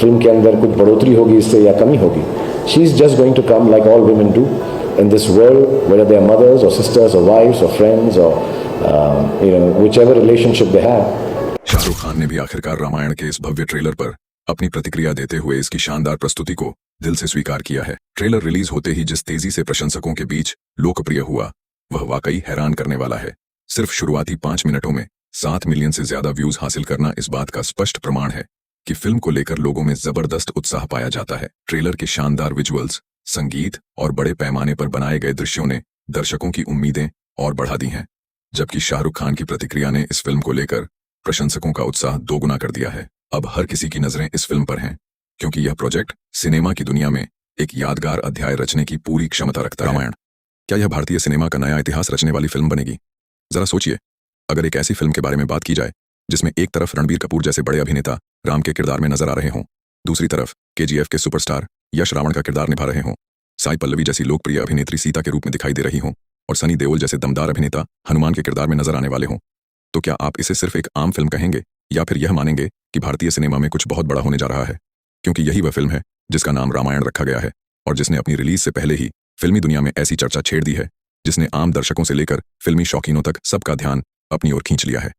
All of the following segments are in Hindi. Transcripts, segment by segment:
फिल्म के अंदर कुछ बढ़ोतरी होगी इससे या कमी होगी. She is just going to come like all women do in this world, whether they are mothers or sisters or wives or friends or whichever relationship they have. Shahrukh Khan ने भी आखिरकार रामायण के इस भव्य ट्रेलर पर अपनी प्रतिक्रिया देते हुए इसकी शानदार प्रस्तुति को दिल से स्वीकार किया है. ट्रेलर रिलीज होते ही जिस तेजी से प्रशंसकों के बीच लोकप्रिय हुआ वह वाकई हैरान करने वाला है. सिर्फ शुरुआती 5 मिनटों में 7 मिलियन से ज्यादा व्यूज हासिल करना इस बात का स्पष्ट प्रमाण है कि फिल्म को लेकर लोगों में जबरदस्त उत्साह पाया जाता है. ट्रेलर के शानदार विजुअल्स, संगीत और बड़े पैमाने पर बनाए गए दृश्यों ने दर्शकों की उम्मीदें और बढ़ा दी हैं, जबकि शाहरुख खान की प्रतिक्रिया ने इस फिल्म को लेकर प्रशंसकों का उत्साह दोगुना कर दिया है. अब हर किसी की नजरें इस फिल्म पर हैं, क्योंकि यह प्रोजेक्ट सिनेमा की दुनिया में एक यादगार अध्याय रचने की पूरी क्षमता रखता है. रामायण, क्या यह भारतीय सिनेमा का नया इतिहास रचने वाली फिल्म बनेगी? जरा सोचिए, अगर एक ऐसी फिल्म के बारे में बात की जाए जिसमें एक तरफ रणबीर कपूर जैसे बड़े अभिनेता राम के किरदार में नजर आ रहे हों, दूसरी तरफ KGF के सुपरस्टार यश रावण का किरदार निभा रहे हों, साई पल्लवी जैसी लोकप्रिय अभिनेत्री सीता के रूप में दिखाई दे रही हों और सनी देओल जैसे दमदार अभिनेता हनुमान के किरदार में नजर आने वाले हों, तो क्या आप इसे सिर्फ एक आम फिल्म कहेंगे या फिर यह मानेंगे कि भारतीय सिनेमा में कुछ बहुत बड़ा होने जा रहा है? क्योंकि यही वह फिल्म है जिसका नाम रामायण रखा गया है और जिसने अपनी रिलीज से पहले ही फिल्मी दुनिया में ऐसी चर्चा छेड़ दी है जिसने आम दर्शकों से लेकर फिल्मी शौकीनों तक सबका ध्यान अपनी ओर खींच लिया है.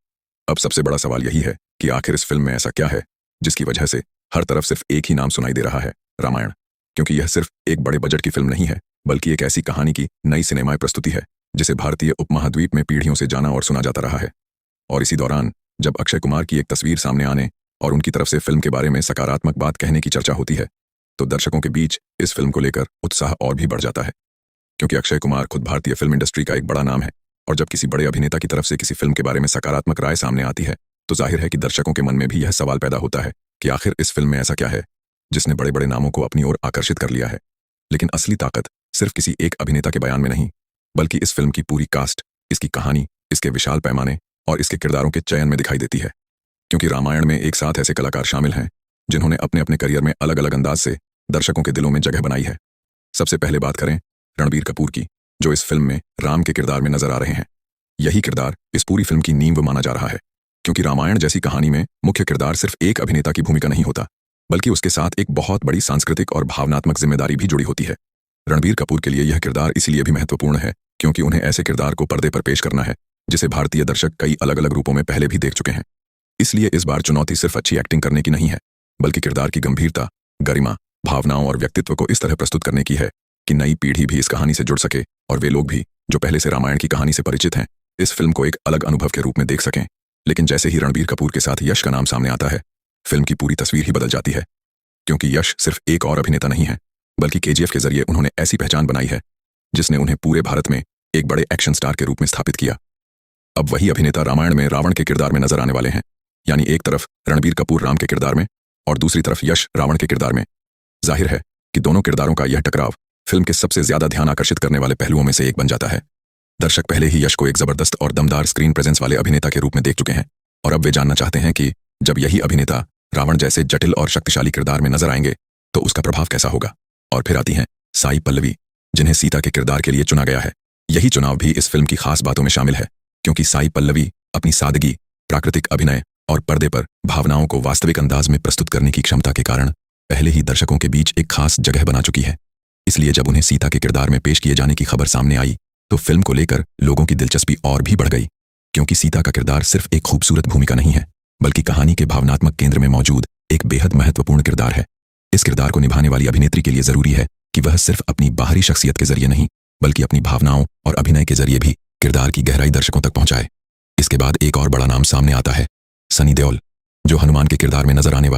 अब सबसे बड़ा सवाल यही है कि आखिर इस फिल्म में ऐसा क्या है जिसकी वजह से हर तरफ सिर्फ एक ही नाम सुनाई दे रहा है, रामायण. क्योंकि यह सिर्फ एक बड़े बजट की फिल्म नहीं है, बल्कि एक ऐसी कहानी की नई सिनेमाई प्रस्तुति है जिसे भारतीय उपमहाद्वीप में पीढ़ियों से जाना और सुना जाता रहा है. और इसी दौरान जब अक्षय कुमार की एक तस्वीर सामने आने और उनकी तरफ से फिल्म के बारे में सकारात्मक बात कहने की चर्चा होती है, तो दर्शकों के बीच इस फिल्म को लेकर उत्साह और भी बढ़ जाता है. क्योंकि अक्षय कुमार खुद भारतीय फिल्म इंडस्ट्री का एक बड़ा नाम है, और जब किसी बड़े अभिनेता की तरफ से किसी फिल्म के बारे में सकारात्मक राय सामने आती है तो जाहिर है कि दर्शकों के मन में भी यह सवाल पैदा होता है कि आखिर इस फिल्म में ऐसा क्या है जिसने बड़े बड़े नामों को अपनी ओर आकर्षित कर लिया है. लेकिन असली ताकत सिर्फ किसी एक अभिनेता के बयान में नहीं, बल्कि इस फिल्म की पूरी कास्ट, इसकी कहानी, इसके विशाल पैमाने और इसके किरदारों के चयन में दिखाई देती है. क्योंकि रामायण में एक साथ ऐसे कलाकार शामिल हैं जिन्होंने अपने अपने करियर में अलग अलग अंदाज से दर्शकों के दिलों में जगह बनाई है. सबसे पहले बात करें रणबीर कपूर की, जो इस फिल्म में राम के किरदार में नजर आ रहे हैं. यही किरदार इस पूरी फिल्म की नींव माना जा रहा है, क्योंकि रामायण जैसी कहानी में मुख्य किरदार सिर्फ एक अभिनेता की भूमिका नहीं होता, बल्कि उसके साथ एक बहुत बड़ी सांस्कृतिक और भावनात्मक जिम्मेदारी भी जुड़ी होती है. रणबीर कपूर के लिए यह किरदार इसलिए भी महत्वपूर्ण है क्योंकि उन्हें ऐसे किरदार को पर्दे पर पेश करना है जिसे भारतीय दर्शक कई अलग अलग रूपों में पहले भी देख चुके हैं. इसलिए इस बार चुनौती सिर्फ अच्छी एक्टिंग करने की नहीं है, बल्कि किरदार की गंभीरता, गरिमा, भावनाओं और व्यक्तित्व को इस तरह प्रस्तुत करने की है कि नई पीढ़ी भी इस कहानी से जुड़ सके और वे लोग भी जो पहले से रामायण की कहानी से परिचित हैं इस फिल्म को एक अलग अनुभव के रूप में देख सकें. लेकिन जैसे ही रणबीर कपूर के साथ यश का नाम सामने आता है, फिल्म की पूरी तस्वीर ही बदल जाती है. क्योंकि यश सिर्फ एक और अभिनेता नहीं है, बल्कि KGF के जरिए उन्होंने ऐसी पहचान बनाई है जिसने उन्हें पूरे भारत में एक बड़े एक्शन स्टार के रूप में स्थापित किया. अब वही अभिनेता रामायण में रावण के किरदार में नजर आने वाले हैं, यानी एक तरफ रणबीर कपूर राम के किरदार में और दूसरी तरफ यश रावण के किरदार में. जाहिर है कि दोनों किरदारों का यह टकराव फिल्म के सबसे ज्यादा ध्यान आकर्षित करने वाले पहलुओं में से एक बन जाता है. दर्शक पहले ही यश को एक जबरदस्त और दमदार स्क्रीन प्रेजेंस वाले अभिनेता के रूप में देख चुके हैं, और अब वे जानना चाहते हैं कि जब यही अभिनेता रावण जैसे जटिल और शक्तिशाली किरदार में नजर आएंगे तो उसका प्रभाव कैसा होगा. और फिर आती हैं साई पल्लवी, जिन्हें सीता के किरदार के लिए चुना गया है. यही चुनाव भी इस फिल्म की खास बातों में शामिल है, क्योंकि साई पल्लवी अपनी सादगी, प्राकृतिक अभिनय और पर्दे पर भावनाओं को वास्तविक अंदाज में प्रस्तुत करने की क्षमता के कारण पहले ही दर्शकों के बीच एक खास जगह बना चुकी है. इसलिए जब उन्हें सीता के किरदार में पेश किए जाने की खबर सामने आई तो फिल्म को लेकर लोगों की दिलचस्पी और भी बढ़ गई. क्योंकि सीता का किरदार सिर्फ एक खूबसूरत भूमिका नहीं है, बल्कि कहानी के भावनात्मक केंद्र में मौजूद एक बेहद महत्वपूर्ण किरदार है. इस किरदार को निभाने वाली अभिनेत्री के लिए जरूरी है कि वह सिर्फ अपनी बाहरी शख्सियत के जरिए नहीं, बल्कि अपनी भावनाओं और अभिनय के जरिए भी किरदार की गहराई दर्शकों तक पहुंचाए. इसके बाद एक और बड़ा नाम सामने आता है, सनी देओल, जो हनुमान के किरदार में नजर आने